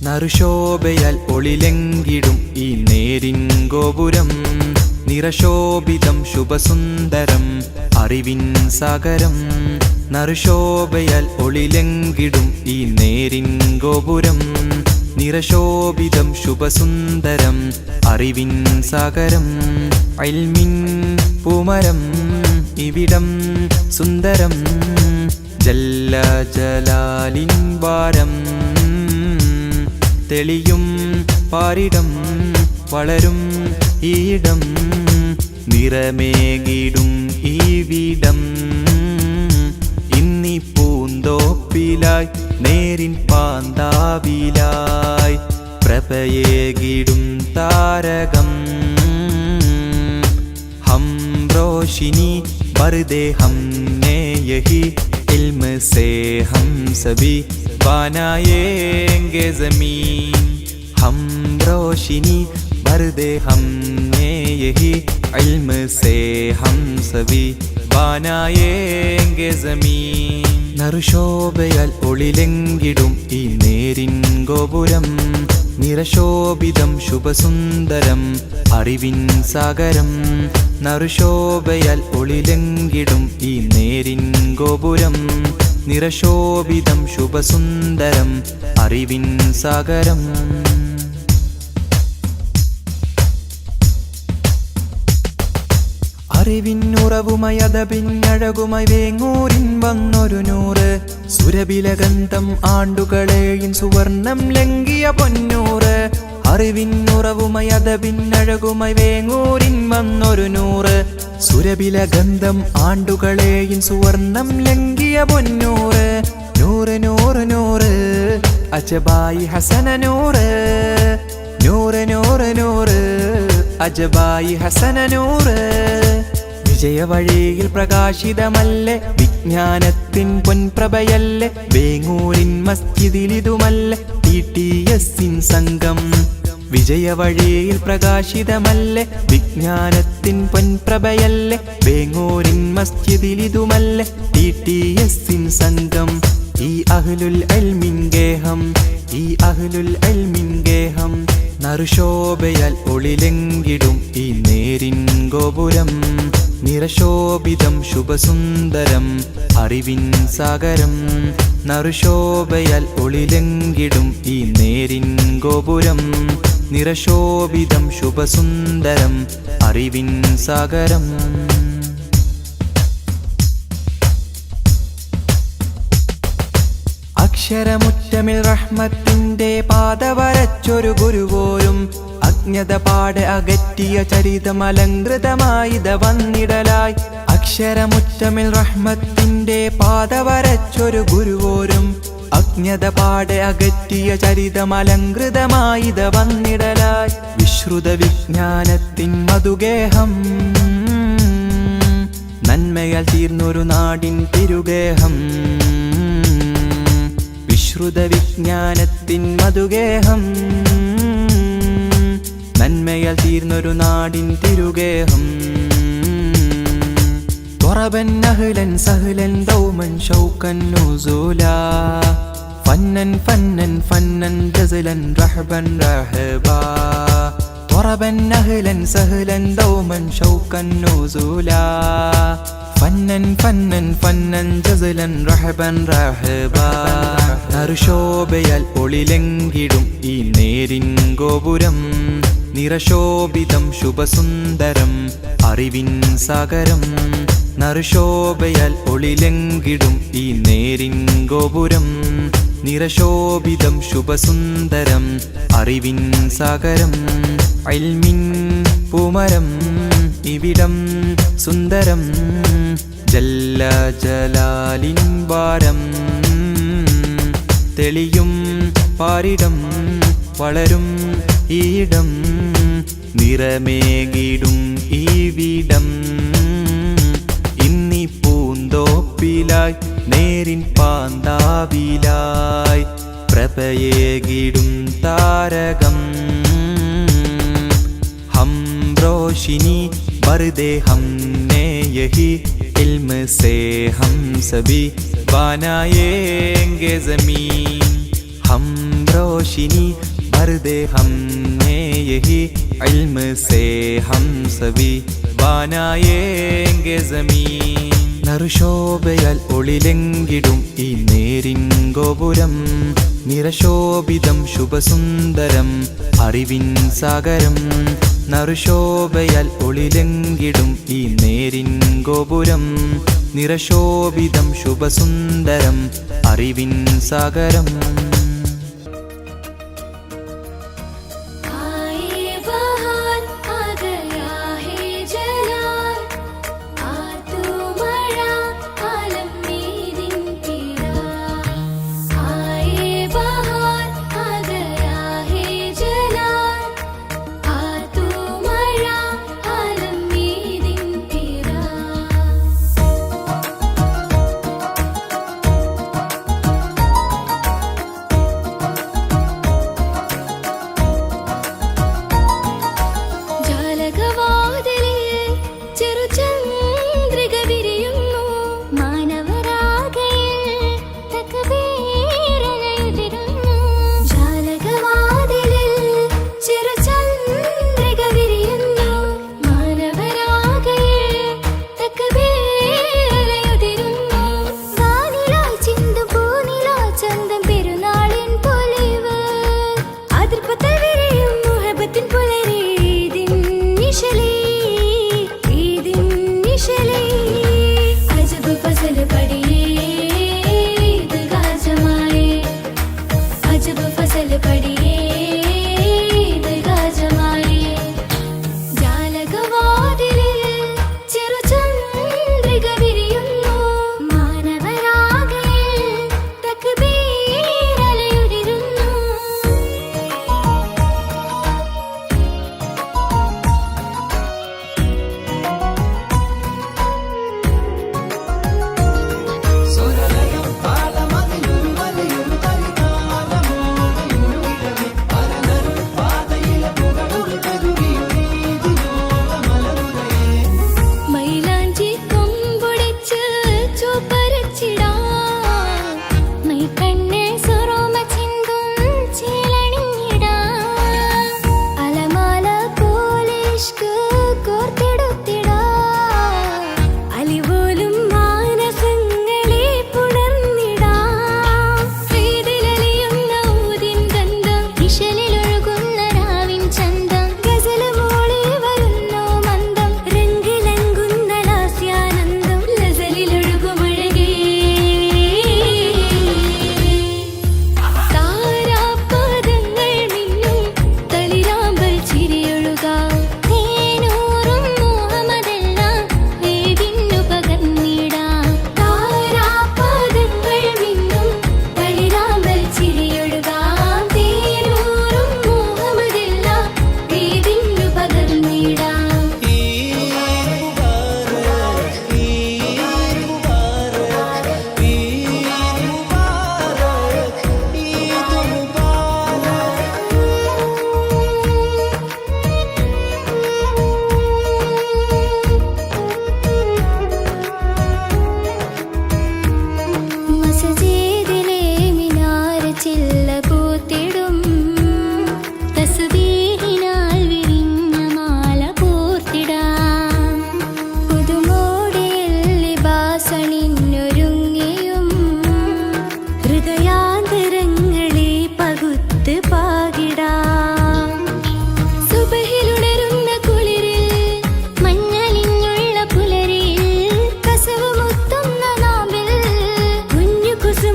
നറുശോഭയാൽ ഒളിലെങ്കിടും ഈ നേരിൻ ഗോപുരം നിറശോഭിതം ശുഭസുന്ദരം അറിവിൻ സാഗരം. നറുശോഭയാൽ ഒളിലെങ്കിടും ഈ നേരിൻ ഗോപുരം നിറശോഭിതം ശുഭസുന്ദരം അറിവിൻ സാഗരം. ഇൽമിൻ പൂമരം ഇവിടം സുന്ദരം ജല്ല ജലാലിൻ വാരം. തെളിയും പാരിടം വളരും ഈടം നിറമേകിടും ഈ വീടം. ഇന്നി പൂന്തോപ്പിലായി നേരിൻ പാന്താവിലായി പ്രഭയേകിടും താരകം. ഹം റോഷിനി ബർദേ ഹംനെ യഹി ഇൽമ സേ ഹം സബി बनाएंगे ज़मीन. हम रोशनी भर दे हमने यही इल्म से हम सभी बनाएंगे ज़मीन. നറുശോഭയാൽ ഒളിലെങ്കിടും ഈ നേരിൻ ഗോപുരം നിറശോഭിതം ശുഭസുന്ദരം അറിവിൻ സാഗരം. നറുശോഭയാൽ ഒളിലെങ്കിടും ഈ നേരിൻ ഗോപുരം നിറശോഭിതം ശുഭസുന്ദരം അറിവിൻ സാഗരം. അറിവിന്നുറവുമായി അതപിന്നഴകുമായി വേങ്ങൂരിൻ വന്നൊരു നൂറ്. സുരഭിലഗന്ധം ആണ്ടുകളെയും സുവർണം ലംഘിയ പൊന്നൂറ്. അറിവിന്നുറവുമായി അതപിന്നഴകുമായി വേങ്ങൂരിൻ വന്നൊരു നൂറ്. സുരഭിലഗന്ധം ആണ്ടുകളെയും സുവർണം ലംഘിയ പൊന്നൂറ്. നൂറ് നൂറ് നൂറ് അജബായി ഹസന നൂറ്. നൂറ് നൂറ് നൂറ് അജബായി ഹസന നൂറ്. വിജയവഴിയിൽ പ്രകാശിതമല്ലേ വിജ്ഞാനത്തിൻ പൊൻപ്രഭയല്ലേ. വേങ്ങൂരിൻ മസ്ജിദിലിതുമല്ലേ TTS സംഘം. വിജയവഴിയിൽ പ്രകാശിതമല്ലേ വിജ്ഞാനത്തിൻ പൊൻപ്രഭയല്ലേ. വേങ്ങൂരിൻ മസ്ജിദിലിതുമല്ലേ TTS സംഘം. ഈ അഹ്ലുൽ ഇൽമിൻ ഗേഹം ഈ അഹ്ലുൽ ഇൽമിൻ ഗേഹം. നറുശോഭയാൽ ഒളിലെങ്കിടും ഈ നേരിൻ ഗോപുരം നിറശോഭിതം ശുഭസുന്ദരം അറിവിൻ സാഗരം. നറുശോഭയാൽ ഒളിലെങ്കിടും ഈ നേരിൻ ഗോപുരം നിറശോഭിതം ശുഭസുന്ദരം അറിവിൻ സാഗരം. അക്ഷരമുറ്റമിൽ റഹ്മത്തിന്റെ പാത വരച്ചൊരു ഗുരുവോരും അജ്ഞത പാടെ അകറ്റിയ ചരിതം അലങ്കൃതമായിത വന്നിടലായി. അക്ഷരമുറ്റമിൽ റഹ്മത്തിന്റെ പാത വരച്ചൊരു ഗുരുവോരും അജ്ഞത പാടെ അകറ്റിയ ചരിതം അലങ്കൃതമായിത വന്നിടലായി. വിശ്രുത വിജ്ഞാനത്തിൻ മധുഗേഹം നന്മയാൽ തീർന്നൊരു നാടിൻ തിരുഗേഹം. വിശ്രുത വിജ്ഞാനത്തിൻ മധുഗേഹം നന്മയാൽ തീർന്നൊരു നാടിൻ തിരുഗേഹം. ضربا أهلا سهلا دوما شوقا نزولا. فنا فنا فنا جزلا رحبا رحبا. ضربا أهلا سهلا دوما شوقا نزولا. فنا فنا فنا جزلا رحبا رحبا. നറുശോഭയാൽ ഒളിലെങ്കിടും ഈ നേരിൻ ഗോപുരം നിറശോഭിതം ശുഭസുന്ദരം അറിവിൻ സാഗരം. നറുശോഭയാൽ ഒളിലെങ്കിടും ഈ നേരിൻ ഗോപുരം നിറശോഭിതം ശുഭസുന്ദരം അറിവിൻ സാഗരം. ഇൽമിൻ പൂമരം ഇവിടം സുന്ദരം ജല്ല ജലാലിൻ വാരം. തെളിയും പാരിടം വളരും ഈടം നിറമേകിടും ഈ വീടം. ഇന്നി പൂന്തോപ്പിലായി നേരിൻ പാന്താവിലായി പ്രഭയേകിടും താരകം. ഹം റോഷിനി ബർദേ ഹംനെ യഹി इल्म से हम सभी बनाएंगे ज़मीन. हम रोशनी भर दे हमने यही इल्म से हम सभी बनाएंगे ज़मीन. നറുശോഭയാൽ ഒളിലെങ്കിടും ഈ നേരിൻ ഗോപുരം, നിറശോഭിതം ശുഭസുന്ദരം അറിവിൻ സാഗരം. നറുശോഭയാൽ ഒളിലെങ്കിടും ഈ നേരിൻ ഗോപുരം, നിറശോഭിതം ശുഭസുന്ദരം അറിവിൻ സാഗരം. കുസുമ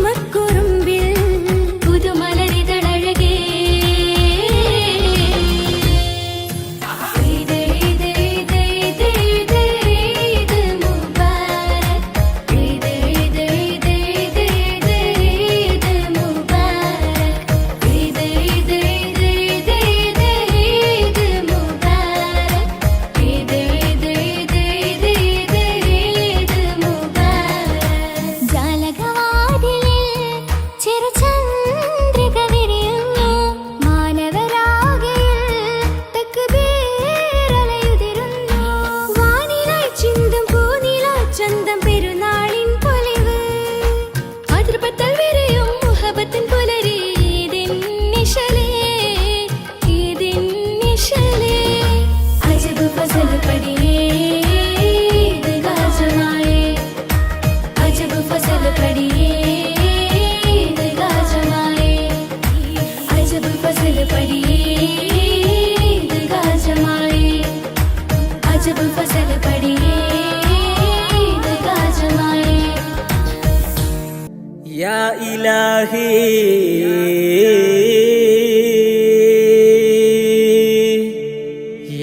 യാ ഇലാഹി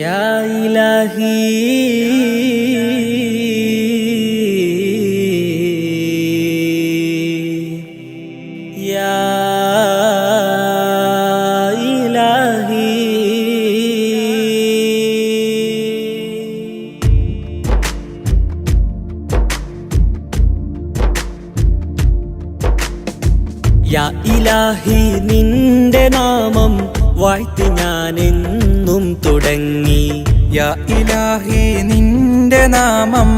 യാ ഇലാഹി യാ ഇലാഹി. യാ ഇലാഹി നിന്റെ നാമം വാഴ്ത്തി ഞാനെന്നും തുടങ്ങി. യാ ഇലാഹി നിന്റെ നാമം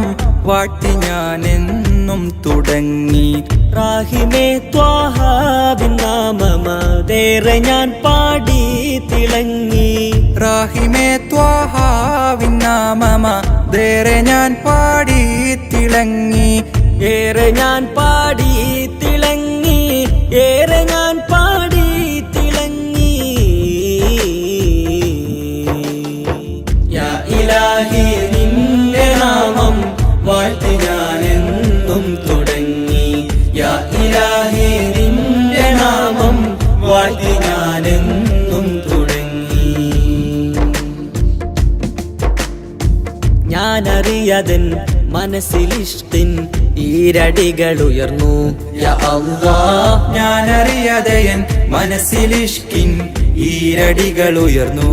വാഴ്ത്തി ഞാനെന്നും തുടങ്ങി. റാഹിമേ ത്വാഹാബിൻ നാമമതേറെ ഞാൻ പാടി തിളങ്ങി. റാഹിമേ ത്വാഹാവിൻ നാമമതേറെ ഞാൻ പാടി തിളങ്ങി. ഏറെ ഞാൻ പാടി തിളങ്ങി, ഏറെ ഞാൻ പാടി തിളങ്ങി. യാ ഇലാഹി നിന്റെ നാമം വാഴ്ത്തി ഞാനെന്നും തുടങ്ങി. യാ ഇലാഹി നിന്റെ നാമം വാഴ്ത്തി ഞാനെന്നും തുടങ്ങി. ഞാനറിയതൻ മനസ്സിലിഷ്ടിൻ ഈരടികൾ ഉയർന്നു. യാ അല്ലാഹ് ഞാനറിയതയൻ മനസ്സിലിഷ്കിൻ ഈരടികൾ ഉയർന്നു.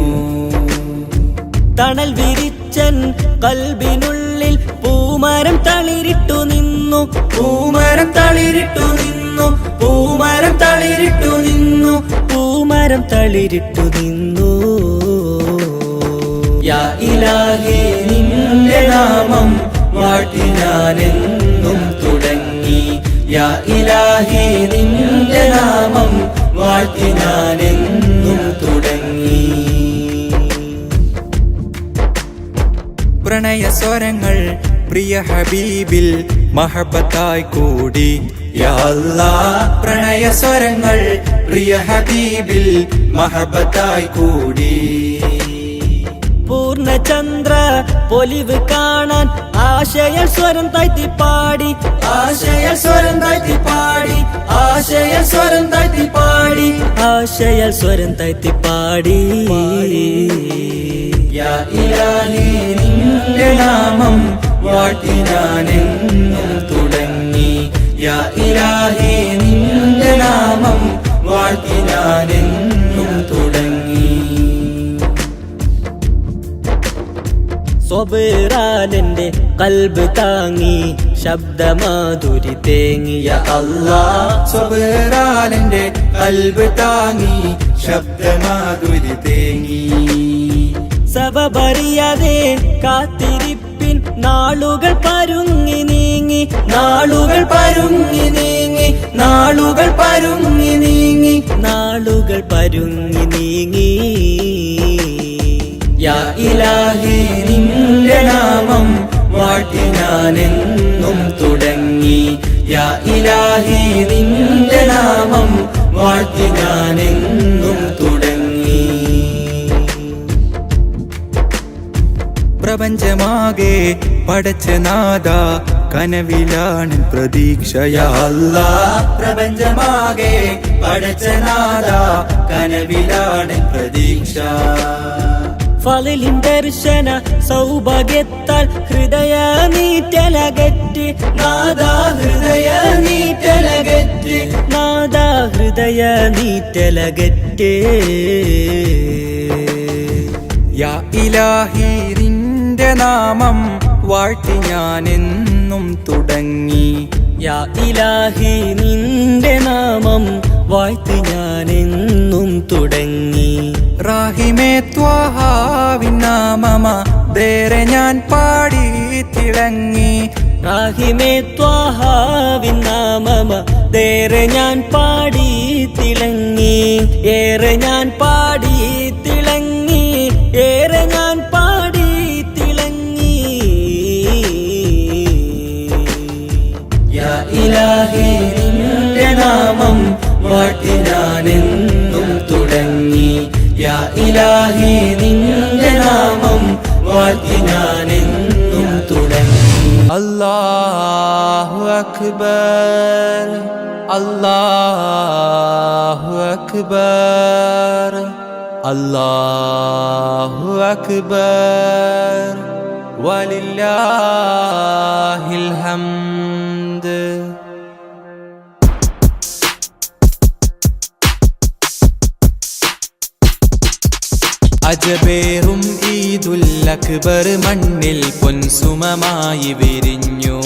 തണൽ വിരിച്ചൻ കൽബിനുള്ളിൽ പൂമരം തളിരിട്ടു നിന്നു. പൂമരം തളിരിട്ടു നിന്നു. പൂമരം തളിരിട്ടു നിന്നു. പൂമരം തളിരിട്ടു നിന്നു. യാ ഇലാഹി നിന്റെ നാമം വാഴ്ത്തി ഞാനെന്നും തുടങ്ങി. യാ ഇലാഹി നിന്റെ നാമം വാഴ്ത്തി ഞാനെന്നും തുടങ്ങി. പ്രണയസ്വരങ്ങൾ പ്രിയ ഹബീബിൽ മഹബത്തായി കൂടി. യാ അല്ലാഹ് പ്രണയസ്വരങ്ങൾ പ്രിയ ഹബീബിൽ മഹബത്തായി കൂടി. പൂർണ്ണചന്ദ്ര പൊലിവ് കാണാൻ ആശയ സ്വരം താഴ്ത്തി പാടി. ആശയ സ്വരം താഴ്ത്തി പാടി. ആശയ സ്വരം താഴ്ത്തി പാടി. ആശയ സ്വരം താഴ്ത്തി പാടി. യാ ഇലാഹി നിന്റെ നാമം വാഴ്ത്തി ഞാനെന്നും തുടങ്ങി. യാ ഇലാഹി നിന്റെ നാമം വാഴ്ത്തി ഞാനെന്നും തുടങ്ങി. സ്വബിറാലെന്റെ കൽബ് താങ്ങി ശബ്ദമാധുരി തേങ്ങി. യാ അല്ലാഹ് സ്വബിറാലെന്റെ കൽബ് താങ്ങി ശബ്ദമാധുരി തേങ്ങി. സബബറിയാതെ കാത്തിരിപ്പിൻ നാളുകൾ പരുങ്ങി നീങ്ങി. നാളുകൾ പരുങ്ങി നീങ്ങി. നാളുകൾ പരുങ്ങി നീങ്ങി. നാളുകൾ പരുങ്ങി നീങ്ങി. യാ ഇലാഹി നിന്റെ നാമം വാഴ്ത്തി ഞാനെന്നും തുടങ്ങി. യാ ഇലാഹി നിന്റെ നാമം വാഴ്ത്തി ഞാനെന്നും തുടങ്ങി. പ്രപഞ്ചമാകെ പടച്ച നാഥ കനവിലാണ് പ്രതീക്ഷ. യാ അല്ലാഹ് പ്രപഞ്ചമാകെ പടച്ച നാഥ കനവിലാണ് പ്രതീക്ഷ. ഫളിലിൻ ദർശന സൗഭാഗ്യത്താൽ ഹൃദയ നീറ്റലകറ്റി. നാദാ ഹൃദയ നീറ്റലകറ്റി. നാദാ ഹൃദയ നീറ്റലകറ്റി. യാ ഇലാഹി നിന്റെ നാമം വാഴ്ത്തി ഞാനെന്നും തുടങ്ങി. യാ ഇലാഹി നിന്റെ നാമം വാഴ്ത്തി ഞാനെന്നും തുടങ്ങി. റാഹിമേ ത്വാഹാവിൻ നാമമതേറെ ഞാൻ പാടി തിളങ്ങി. റാഹിമേ ത്വാഹാവിൻ നാമമതേറെ ഞാൻ പാടി തിളങ്ങി. ഏറെ ഞാൻ പാടി തിളങ്ങി. ഏറെ ഞാൻ പാടി തിളങ്ങി. യാ ഇലാഹി നിന്റെ നാമം വാഴ്ത്തി ഞാനെന്നും തുടങ്ങി. യാ ഇലാഹി നിന്റെ നാമം വാഴ്ത്തി ഞാനെന്നും തുടങ്ങി. അല്ലാഹു അക്ബർ. അല്ലാഹു അക്ബർ അല്ലാഹു അക്ബർ വലില്ലാഹിൽ ഹംദ്. അജബേറും ഈദുൽ അക്ബർ മണ്ണിൽ പൊൻസുമമായി വിരിഞ്ഞു.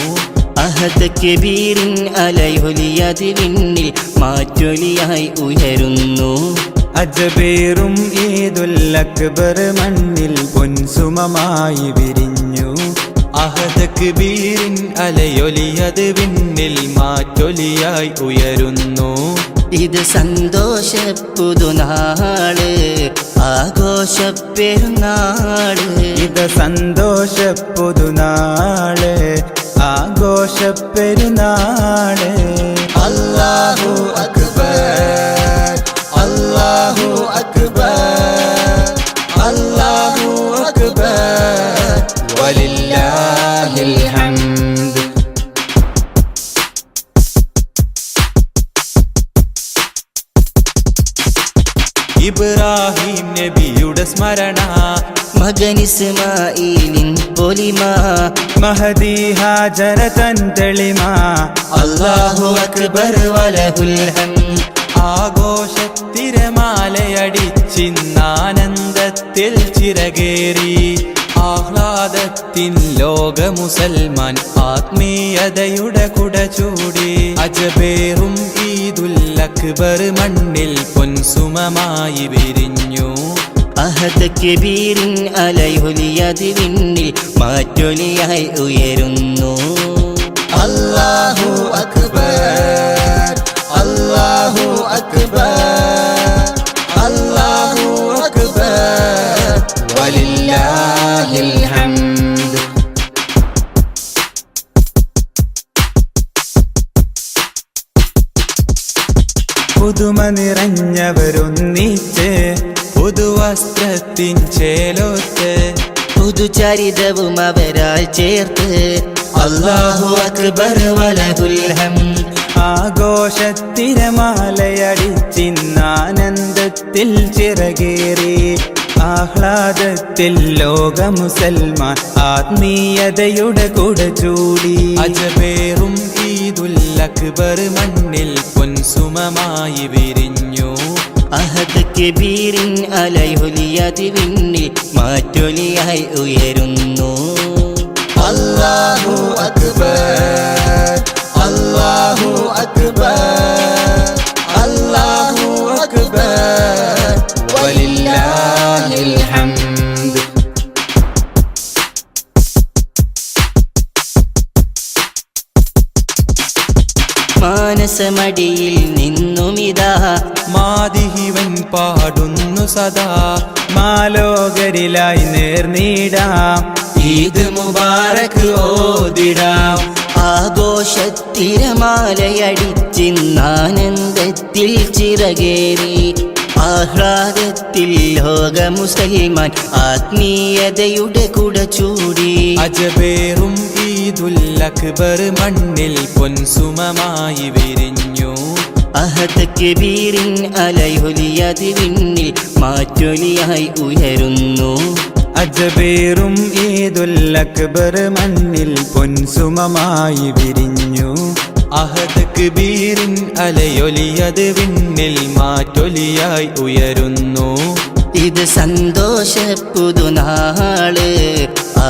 അഹദ് കബീറിൻ അലയൊലിയത് വിണ്ണിൽ മാറ്റൊലിയായി ഉയരുന്നു. അജബേറും ഈദുൽ അക്ബർ മണ്ണിൽ പൊൻസുമമായി വിരിഞ്ഞു. അഹദ് കബീറിൻ അലയൊലിയത് വിണ്ണിൽ മാറ്റൊലിയായി ഉയരുന്നു. ഇത് സന്തോഷ പുതുനാള് ആഘോഷ പെരുന്നാള്. ഇത് സന്തോഷ പുതുനാള് ആഘോഷ പെരുന്നാള്. അല്ലാഹു അക്ബർ അല്ലാഹു അക്ബർ അല്ലാഹു അക്ബർ വലില്ലാഹിൽ ഹംദ്. ഇബ്രാഹിം നബിയുടെ സ്മരണ, മകൻ ഇസ്മാഈലിൻ പൊലിമ, മഹദി ഹാജറ തൻ തെളിമ. അല്ലാഹു അക്ബർ വലഹുൽ ഹംദ്. ആഘോഷത്തിരമാലയടിച്ചിന്നാനന്ദത്തിൽ ചിറകേറി. ആഹ്ലാദത്തിൻ ലോക മുസൽമാൻ ആത്മീയതയുടെ കുട ചൂടി. അജബേറും ഈദുൽ അക്ബർ മണ്ണിൽ പൊൻസുമമായി വിരിഞ്ഞു. അഹദ് കബീറിൻ അലയൊലിയത് വിണ്ണിൽ മാറ്റൊലിയായി ഉയരുന്നു. അല്ലാഹു അക്ബർ അല്ലാഹു അക്ബർ അല്ലാഹു അക്ബർ വലില്ലാഹിൽ ഹംദ്. പുതുമ നിറഞ്ഞവരൊന്നിച്ച് പുതുവസ്ത്രത്തിൻ ചേലോത്ത്. പുതുചരിതവും അവരാൽ ചേർത്ത്. അല്ലാഹു അക്ബർ വലഹുൽ ഹംദ്. ആഘോഷത്തിരമാലയടിച്ചിന്നാനന്ദത്തിൽ ചിറകേറി. ആഹ്ലാദത്തിൽ ലോക മുസൽമാൻ ആത്മീയതയുടെ കുട ചൂടി. അജബേറും ഈദുൽ അക്ബർ മണ്ണിൽ പൊൻസുമമായി വിരിഞ്ഞു. അഹദ് കബീറിൻ അലയൊലിയത് വിണ്ണിൽ മാറ്റൊലിയായി ഉയരുന്നു. അല്ലാഹു അക്ബർ അല്ലാഹു അക്ബർ അല്ലാഹു അക്ബർ വലില്ലാഹിൽ ഹംദ്. മാനസമടിയിൽ നിന്നുമിതാ മാദിഹിവൻ പാടുന്നു സദാ. മാലോകരിലായി നേർന്നിടാം ഈദ് മുബാറക് ഓതിടാം. ആഘോഷത്തിരമാലയടിച്ചിന്നാനന്ദത്തിൽ ചിറകേറി. ആഹ്ലാദത്തിൽ ലോക മുസൽമാൻ ആത്മീയതയുടെ കുട ചൂടി. അജബേറും ഈദുൽ അക്ബർ മണ്ണിൽ പൊൻസുമമായി വിരിഞ്ഞു. അഹദ് കബീറിൻ അലയൊലിയത് വിണ്ണിൽ മാറ്റൊലിയായി ഉയരുന്നു. അജബേറും ഈദുൽ അക്ബർ മണ്ണിൽ പൊൻസുമമായി വിരിഞ്ഞു. അഹദ് കബീറിൻ അലയൊലിയത് വിണ്ണിൽ മാറ്റൊലിയായി ഉയരുന്നു. ഇത് സന്തോഷ പുതുനാള്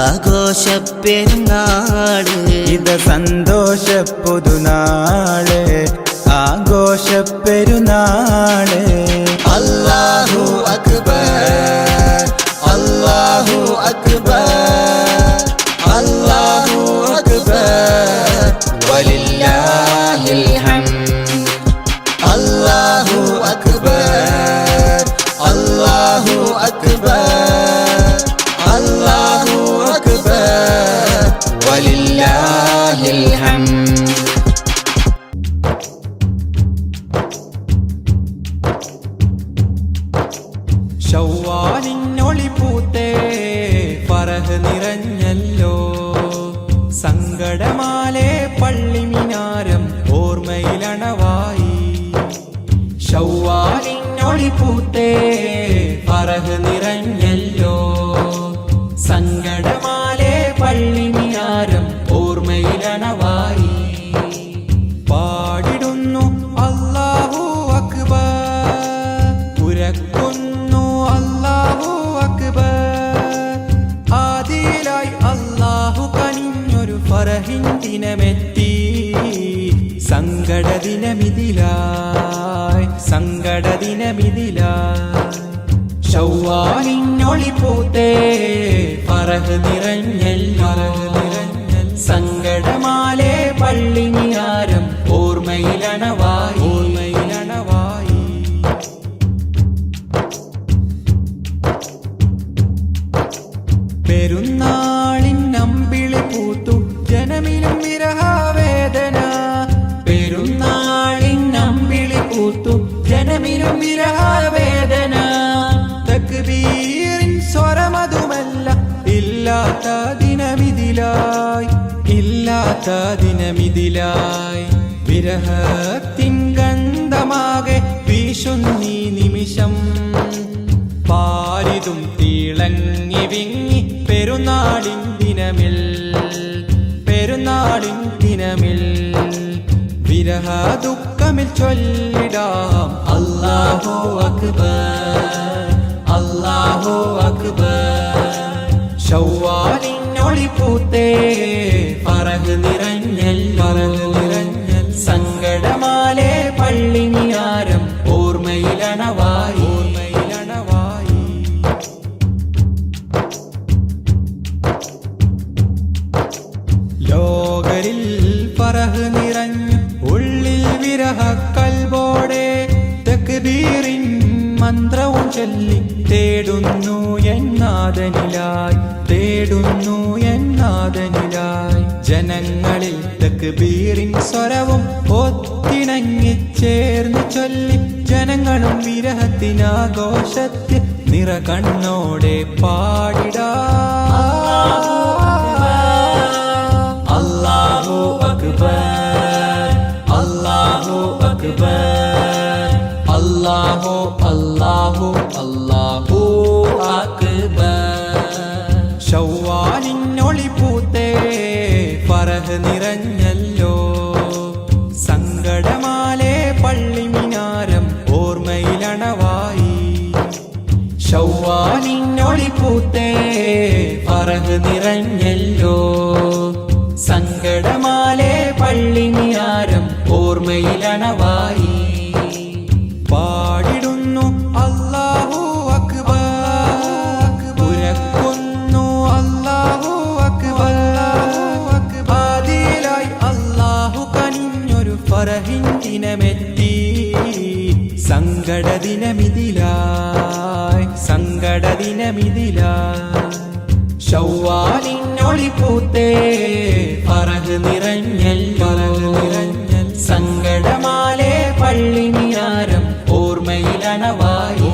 ആഘോഷ പെരുന്നാള്. ഇത് സന്തോഷ പുതുനാള് ആഘോഷ പെരുന്നാള്. അല്ലാഹു അക്ബർ അല്ലാഹു അക്ബർ അല്ലാഹു അക്ബർ വലില്ലാഹിൽ ഹംദ്. അല്ലാഹു അക്ബർ അല്ലാഹു അക്ബർ അല്ലാഹു അക്ബർ വലില്ലാഹിൽ ഹംദ്. നനവായി. ശവ്വാലിനൊളി പൂത്തേ ഫറഹ് നിറഞ്ഞല്ലോ, സങ്കടമാലെ പള്ളിമിനാരം ഓർമ്മയിലണവായി. പാടിടുന്നു അല്ലാഹു അക്ബർ, ഉരക്കുന്നു അല്ലാഹു അക്ബർ. ആദിലായി അല്ലാഹു കനിഞ്ഞൊരു ഫറഹിൻ ദിനമെത്തി, സങ്കടദിനമിതിലായി സങ്കടദിനമിതിലായി. ശവ്വാലിനൊളി പൂത്തേ ഫറഹ് നിറഞ്ഞല്ലോ, സങ്കടമാലെ പള്ളിമിനാരം ഓർമ്മയിലണവായി. പെരുന്നാളിൻ അമ്പിളി പൂത്തു ജനമിലും വിരഹവേദന, പെരുന്നാളിൻ അമ്പിളി പൂത്തു ജനമിലും വിരഹവേദന. തക്ബീറിൻ സ്വരമതുമല്ല ഇല്ലാത്ത ദിനമിതിലായി, ഇല്ലാത്ത ദിനമിതിലായി. വിരഹത്തിൻ ഗന്ധമാകെ വീശുന്നീ നിമിഷം, പാരിതും തിളങ്ങി വിങ്ങി പെരുന്നാളിൻ ദിനമിൽ, പെരുന്നാളിൻ ദിനമിൽ. വിരഹ ദുഃഖമിൽ ചൊല്ലിടാം അല്ലാഹു അക്ബർ, അല്ലാഹു അക്ബർ. ശവ്വാലിനൊളി പൂത്തേ ഫറഹ് നിറഞ്ഞല്ലോ, സങ്കടമാലെ പള്ളിമിനാരം ഓർമ്മയിലണവായി. ലോകരിൽ ഫറഹ് നിറഞ്ഞു ഉള്ളിൽ വിരഹ കൽബോടെ, തക്ബീറിൻ മന്ത്രവും ചൊല്ലി തേടുന്നു എന്നാദനിലായി, തേടുന്നു എന്നാദനിലായി. ജനങ്ങളിൽ തക്ബീറിൻ സ്വരവും ഒത്തിണങ്ങി ചേർന്ന് ചൊല്ലി, ജനങ്ങളും വിരഹത്തിനാഘോഷത്തിൽ നിറ കണ്ണോടെ പാടിടാ. അല്ലാഹു അക്ബർ, അല്ലാഹു അക്ബർ, അല്ലാഹു അല്ലാഹു അല്ലാഹു അക്ബർ. ശവ്വാലിനൊളി പൂത്തേ ഫറഹ് നിറഞ്ഞല്ലോ, സങ്കടമാലെ പള്ളിമിനാരം ഓർമ്മയിലണവായി. ശവ്വാലിനൊളി പൂത്തേ ഫറഹ് നിറഞ്ഞല്ലോ, സങ്കടമാലെ പള്ളിമിനാരം ഓർമ്മയിലണവായി. പാടിടുന്നു അല്ലാഹു അക്ബർ, ഉരക്കുന്നു അല്ലാഹു അക്ബർ. ആദിലായി അല്ലാഹു കനിഞ്ഞൊരു ഫറഹിൻ ദിനമെത്തി, സങ്കടദിനമിതിലായി സങ്കടദിനമിതിലായി. ശവ്വാലിനൊളി പൂത്തേ ഫറഹ് നിറഞ്ഞല്ലോ, സങ്കടമാലെ പള്ളിമിനാരം ഓർമ്മയിലണവായി.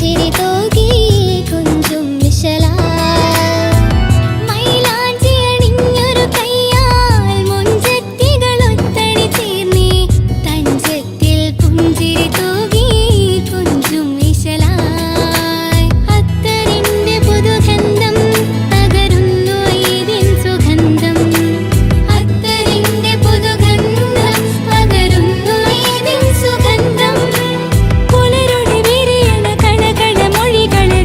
പുഞ്ചിരി തൂകി കുഞ്ചും വിശലാൽ മൈലാഞ്ചി അണിഞ്ഞൊരു കയ്യാൽ മുഞ്ചത്തികളൊത്തടി ചേർന്നേ തഞ്ചത്തിൽ പുഞ്ചിരി തൂകി കുഞ്ചും വിശലാൽ അത്തറിന്റെ പുതുഗന്ധം പകരുന്നു ഈദിൻ സുഗന്ധം അത്തറിന്റെ പുതുഗന്ധം പകരുന്നു ഈദിൻ സുഗന്ധം പുലരുടെ വിരിയണ കണകണ മൊഴികളെ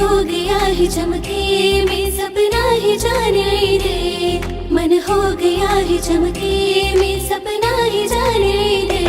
हो गया है चमके मैं सपना ही जाने दे मन हो गया है चमके मैं सपना ही जाने दे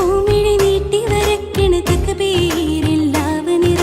പൂമിഴി നീട്ടി വരക്കണ തക്ബീരിൽ ലാവണി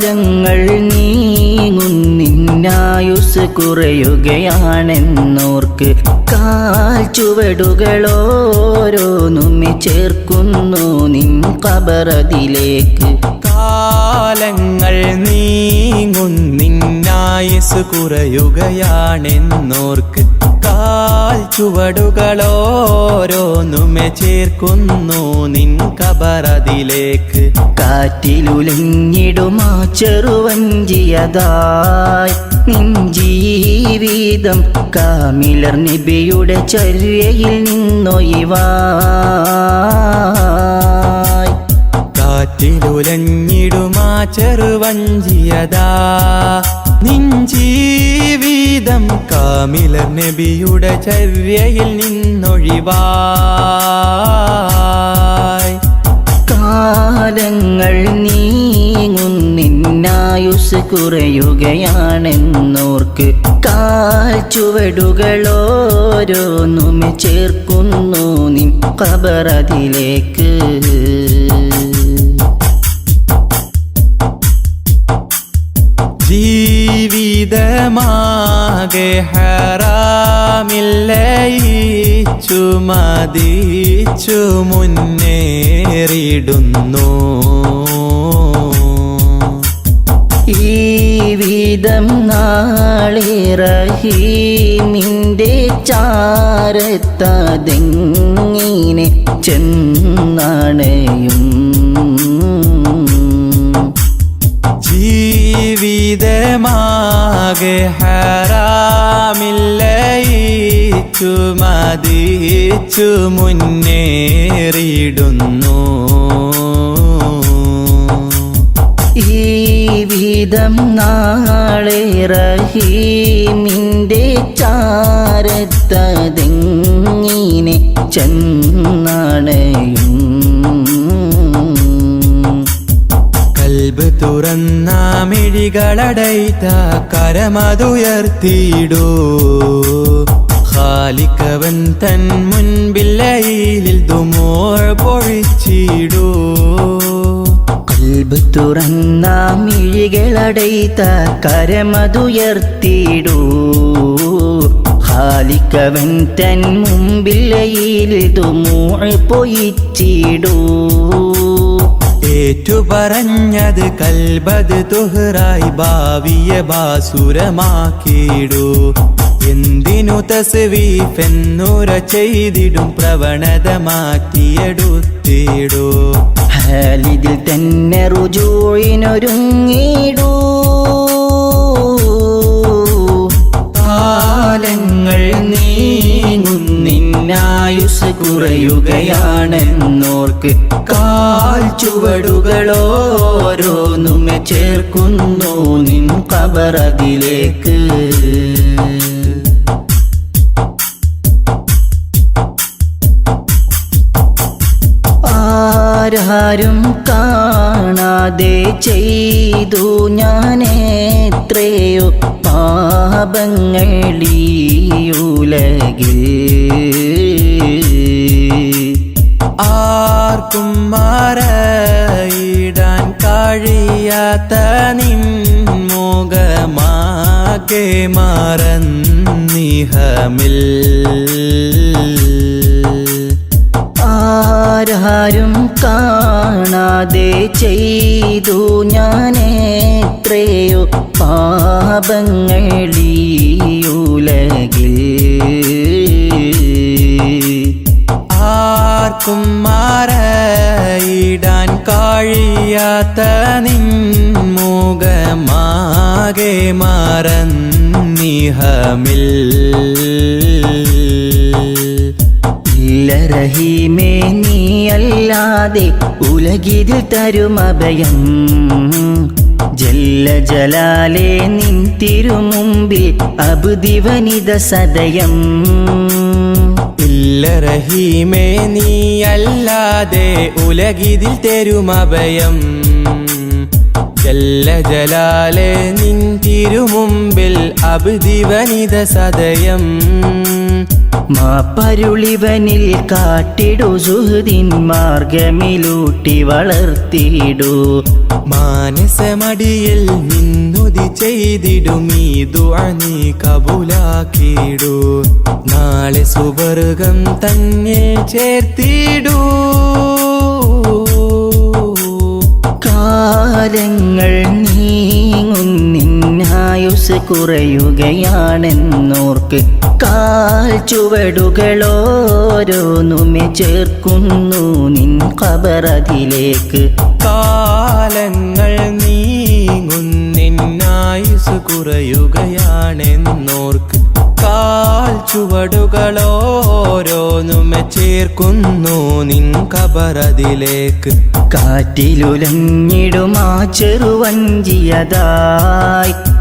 കാലങ്ങൾ നീങ്ങുന്നിന്നായുസ് കുറയുകയാണെന്നോർക്ക് കാൽ ചുവടുകളോരോന്നുമെ ചേർക്കുന്നു നിൻ ഖബറതിലേക്ക്. കാലങ്ങൾ നീങ്ങുന്നിന്നായുസ് കുറയുകയാണെന്നോർക്ക് കാൽ ചുവടുകളോരോന്നുമെ ചേർക്കുന്നു നിൻ ഖബറതിലേക്ക്. കാറ്റിലുലഞ്ഞിടുമാ ചെറുവഞ്ചിയതായി നിൻ ജീവിതം കാമിലർ നബിയുടെ ചര്യയിൽ നിന്നൊഴിവായി. കാറ്റിലുലഞ്ഞിടുമാ ചെറുവഞ്ചിയതാ നിൻ ജീവിതം കാമിലർ നബിയുടെ ചര്യയിൽ നിന്നൊഴിവായി. കാലങ്ങൾ നീങ്ങുന്നിന്നായുസ് കുറയുകയാണെന്നോർക്ക് കാൽ ചുവടുകളോരോന്നുമെ ചേർക്കുന്നു നിൻ ഖബറതിലേക്ക്. ജീവിതമാകെ ഹറാമില്ലയിച്ചു മതിച്ചു മുന്നേറിടുന്നു. ഈ വിധം നാളെ റഹീമിൻ്റെ ചാരത്തതെങ്ങിനെ ചെന്നണയും. ജീവിതമാകെ ഹറാമില്ലയിച്ചു മതിച്ചു മുന്നേറിടുന്നു. ഈ വിധം നാളെ റഹീമിൻ്റെ ചാരത്തതെങ്ങിനെ ചെന്നണയും. കൽബ് തുറന്ന മിഴികളടൈത്ത കരമതുയർത്തിയിടൂ. ഖാലിഖവൻ തൻ മുൻപില്ലയിൽ ദുമൂഅ പൊഴിച്ചിടൂ. കൽബ് തുറന്ന മിഴികളടൈത്ത കരമതുയർത്തിയിടൂ. ഖാലിഖവൻ തൻ മുമ്പില്ലയിൽ ദുമൂഅ പൊഴിച്ചിടൂ. ഏറ്റുപറഞ്ഞത് കൽബത് തുഹറായി ഭാവിയെ ബാസുരമാക്കിയിടൂ. എന്തിനു തസ്വീഫെന്നുര ചെയ്തിടും പ്രവണത മാറ്റിയെടുത്തിടൂ. ഹാലിദിൽ തന്നെ റുജൂഇനൊരുങ്ങിടൂ. കാലങ്ങൾ നീങ്ങുന്നിന്നായുസ് കുറയുകയാണെന്നോർക്ക് കാൽ ചുവടുകളോരോന്നുമെ ചേർക്കുന്നു നിൻ ഖബറതിലേക്ക്. ആരാരും കാണാതെ ചെയ്തു ഞാനെത്രയോ പാപങ്ങളീ ഉലകിൽ. ആർക്കും മറയിടാൻ കഴിയാത്ത നിൻ മുഖമാകെ മറന്നിഹമിൽ. ആരാരും കാണാതെ ചെയ്തു ഞാനെത്രയോ പാപങ്ങളീ ഉലകിൽ. ആർക്കും മറയിടാൻ കഴിയാത്ത നിൻ മുഖമാകെ മറന്നിഹമിൽ. ഇല്ല റഹീമേ നീയല്ലാതെ ഉലകിതിൽ തരുമഭയം. ജല്ല ജലാലേ നിൻ തിരുമുമ്പിൽ അബ്ദിവനിത സദയം. ഇല്ല റഹീമേ നീയല്ലാതെ ഉലകിതിൽ തരുമഭയം. ജല്ല ജലാലേ നിൻ തിരുമുമ്പിൽ അബ്ദിവനിത സദയം. മാപ്പരുളിവനിൽ കാട്ടിടു സുഹൃദിൻ മാർഗമിലൂട്ടി വളർത്തിയിടൂ. മാനസമടിയിൽ നിന്നുതി ചെയ്തിടുമീ ദുആ നീ കബൂലാക്കിടൂ. നാളെ സുവർഗം തന്നെ ചേർത്തിടൂ. കാലങ്ങൾ നീങ്ങുന്നിന്നായുസ് കുറയുകയാണെന്നോർക്ക് കാൽ ചുവടുകളോരോന്നുമെ ചേർക്കുന്നു നിൻ ഖബറതിലേക്ക്. കാലങ്ങൾ നീങ്ങുന്നിന്നായുസ് കുറയുകയാണെന്നോർക്ക് കാൽ ചുവടുകളോരോന്നുമെ ചേർക്കുന്നു നിൻ ഖബറതിലേക്ക്. കാറ്റിലുലഞ്ഞിടുമാ ചെറുവഞ്ചിയതായി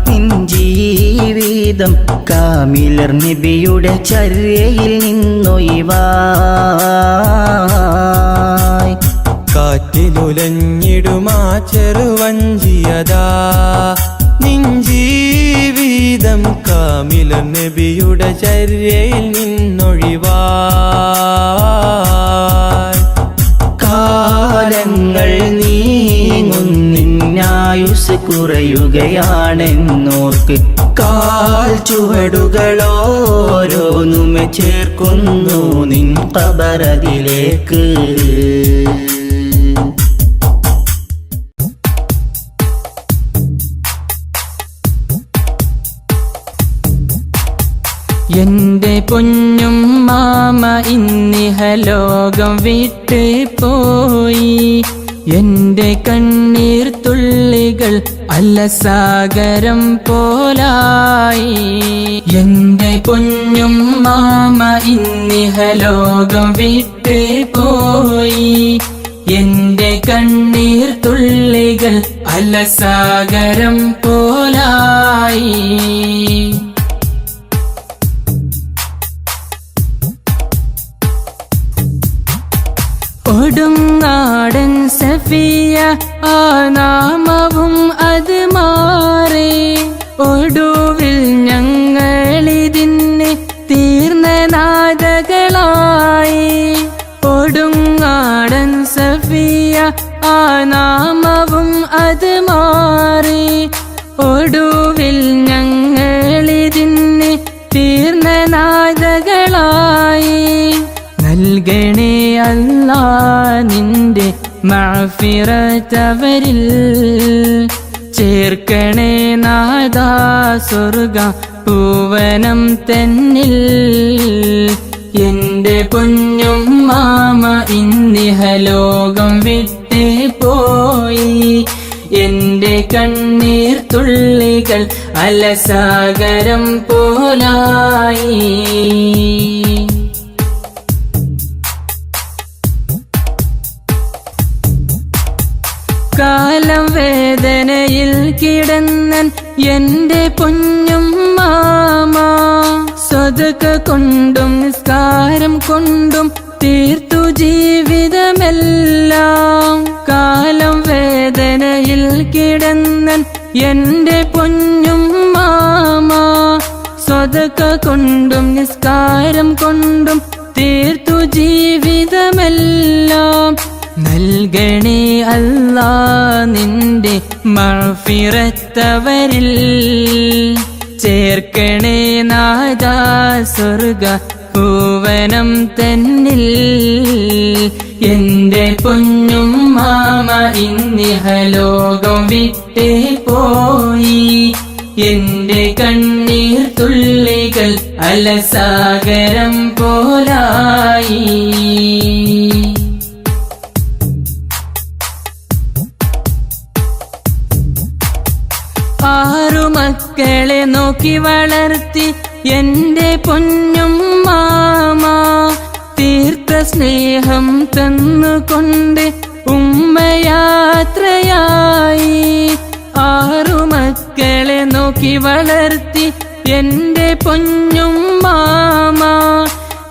നിൻ ജീവിതം കാമിലർ നബിയുടെ ചര്യയിൽ നിന്നൊഴിവായി. കാറ്റിലുലഞ്ഞിടുമാ ചെറുവഞ്ചിയതാ നിൻ ജീവിതം കാമിലർ നബിയുടെ ചര്യയിൽ നിന്നൊഴിവായി. കാലങ്ങൾ നീങ്ങുന്നിന്നായുസ് കുറയുകയാണെന്നോർക്ക് കാൽ ചുവടുകളോരോന്നുമെ ചേർക്കുന്നു നിൻ ഖബറതിലേക്ക്. എന്റെ പൊന്നും മാമ ഇന്നിഹലോകം വിട്ട് പോയി. എന്റെ കണ്ണീർ തുള്ളികൾ അലസാഗരം പോലായി. എന്റെ പൊന്നും മാമ ഇന്നിഹലോകം വിട്ട് പോയി. എന്റെ കണ്ണീർ തുള്ളികൾ അലസാഗരം പോലായി. കൊടുങ്ങാടൻ സഫിയ ആ നാമവും അത് മാറി. ഒടുവിൽ ഞങ്ങളിതിന് തീർന്ന നാദകളായി. കൊടുങ്ങാടൻ സഫിയ ആ നാമവും അത് മാറി. ഒടുവിൽ ഞങ്ങളിതിന് തീർന്ന നാദകളായി. നൽകണേ അല്ലാ നിന്റെ മഅഫിറത്തവരിൽ. ചേർക്കണേ നാദാ സ്വർഗ പൂവനം തന്നിൽ. എന്റെ പൊന്നും മാമ ഇന്നിഹലോകം വിട്ടേ പോയി. എന്റെ കണ്ണീർ തുള്ളികൾ അലസാഗരം പോലായി. കാലം വേദനയിൽ കിടന്നൻ എന്റെ പൊന്നും മാമ. സ്വതക കൊണ്ടും നിസ്കാരം കൊണ്ടും തീർത്തു ജീവിതമെല്ലാം. കാലം വേദനയിൽ കിടന്നൻ എന്റെ പൊന്നും മാമ. സ്വതക കൊണ്ടും നിസ്കാരം കൊണ്ടും തീർത്തു ജീവിതമെല്ലാം. നൽകണേ അല്ലാ നിന്റെ മഅഫിറത്തവരിൽ. ചേർക്കണേ നാദാ സ്വർഗ പൂവനം തന്നിൽ. എന്റെ പൊന്നും മാമ ഇന്നിഹലോകം വിട്ടേ പോയി. എന്റെ കണ്ണീർ തുള്ളികൾ അലസാഗരം പോലായി. ആറു മക്കളെ നോക്കി വളർത്തി എന്റെ പൊന്നും മാമ. തീർത്ത സ്നേഹം തന്നുകൊണ്ട് ഉമ്മയാത്രയായി. ആറു മക്കളെ നോക്കി വളർത്തി എന്റെ പൊന്നും മാമ.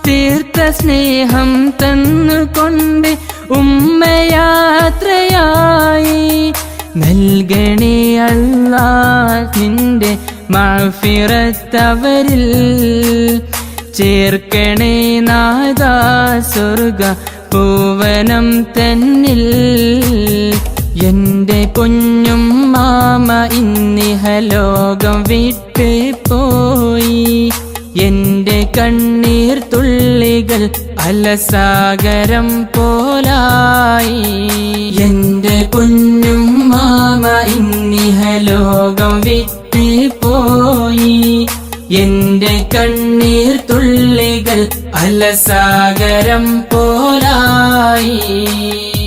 തീർത്ത സ്നേഹം തന്നുകൊണ്ട് ഉമ്മയാത്രയായി. നൽകണേ അല്ലാ നിന്റെ മഅഫിറത്തവരിൽ. ചേർക്കണേ നാദാ സ്വർഗ പൂവനം തന്നിൽ. എന്റെ കുഞ്ഞും മാമ ഇന്നിഹലോകം വിട്ട് പോയി. എന്റെ കണ്ണീർ തുള്ളികൾ അലസാഗരം പോലായി. എന്റെ കുഞ്ഞും മാമ ഇന്നിഹലോകം വിട്ട് പോയി. എന്റെ കണ്ണീർ തുള്ളികൾ അലസാഗരം പോലായി.